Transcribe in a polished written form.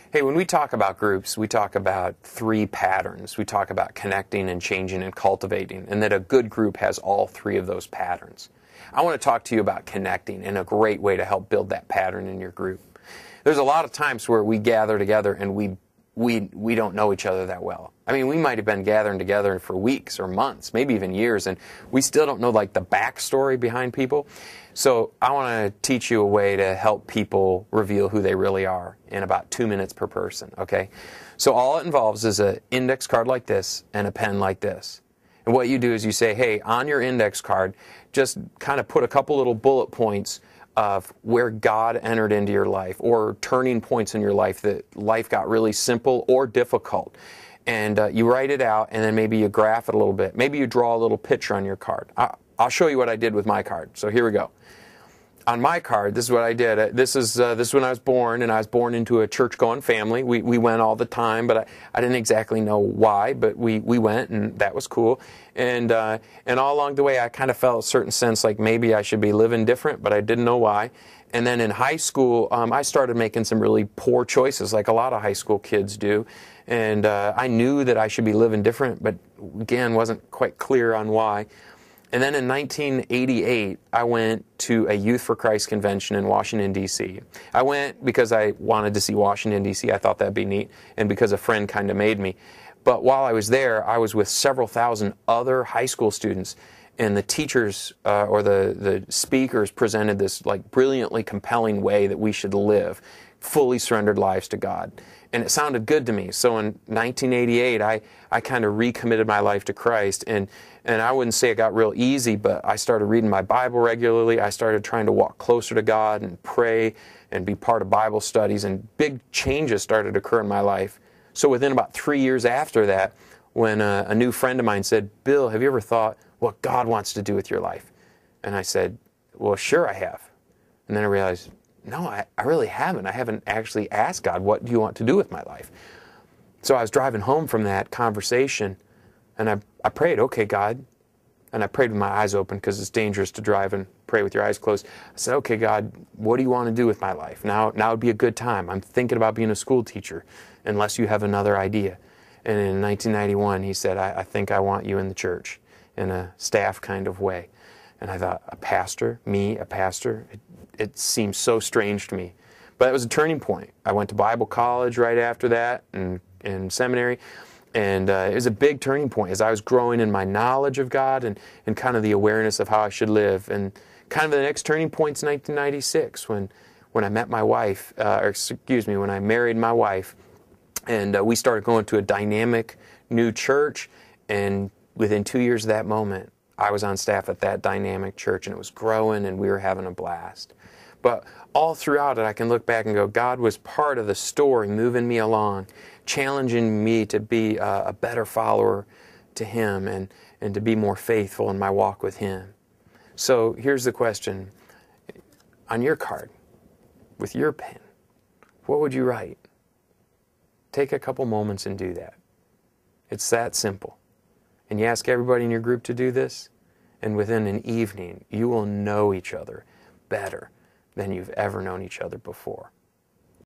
Hey, when we talk about groups, we talk about three patterns. We talk about connecting and changing and cultivating, and that a good group has all three of those patterns. I want to talk to you about connecting and a great way to help build that pattern in your group. There's a lot of times where we gather together and we don't know each other that well. I mean, we might have been gathering together for weeks or months, maybe even years, and we still don't know like the backstory behind people. So I want to teach you a way to help people reveal who they really are in about 2 minutes per person, okay? So all it involves is an index card like this and a pen like this. And what you do is you say, hey, on your index card, just kind of put a couple little bullet points of where God entered into your life, or turning points in your life that life got really simple or difficult. And you write it out, and then maybe you graph it a little bit. Maybe you draw a little picture on your card. I'll show you what I did with my card. So here we go. On my card, this is what I did. This is when I was born, and I was born into a church-going family. We went all the time, but I didn't exactly know why, but we went, and that was cool. And all along the way, I kind of felt a certain sense like maybe I should be living different, but I didn't know why. And then in high school, I started making some really poor choices, like a lot of high school kids do. And I knew that I should be living different, but again, wasn't quite clear on why. And then in 1988, I went to a Youth for Christ convention in Washington, D.C. I went because I wanted to see Washington, D.C. I thought that'd be neat, and because a friend kind of made me. But while I was there, I was with several thousand other high school students, and the teachers or the speakers presented this like brilliantly compelling way that we should live, fully surrendered lives to God. And it sounded good to me. So in 1988, I kind of recommitted my life to Christ. And I wouldn't say it got real easy, but I started reading my Bible regularly. I started trying to walk closer to God and pray and be part of Bible studies. And big changes started to occur in my life. So within about 3 years after that, when a new friend of mine said, Bill, have you ever thought what God wants to do with your life? And I said, well, sure I have. And then I realized, no, I really haven't. I haven't actually asked God, what do you want to do with my life? So I was driving home from that conversation, and I prayed, okay, God. And I prayed with my eyes open because it's dangerous to drive and pray with your eyes closed. I said, okay, God, what do you want to do with my life? Now would be a good time. I'm thinking about being a school teacher, unless you have another idea. And in 1991, he said, I think I want you in the church in a staff kind of way. And I thought, a pastor? Me, a pastor? It seems so strange to me. But it was a turning point. I went to Bible college right after that and seminary. And it was a big turning point as I was growing in my knowledge of God and kind of the awareness of how I should live. And kind of the next turning point's 1996 when I met my wife, when I married my wife. And we started going to a dynamic new church. And within 2 years of that moment, I was on staff at that dynamic church, and it was growing, and we were having a blast. But all throughout it, I can look back and go, God was part of the story, moving me along, challenging me to be a better follower to Him and to be more faithful in my walk with Him. So here's the question. On your card, with your pen, what would you write? Take a couple moments and do that. It's that simple. And you ask everybody in your group to do this, and within an evening, you will know each other better than you've ever known each other before.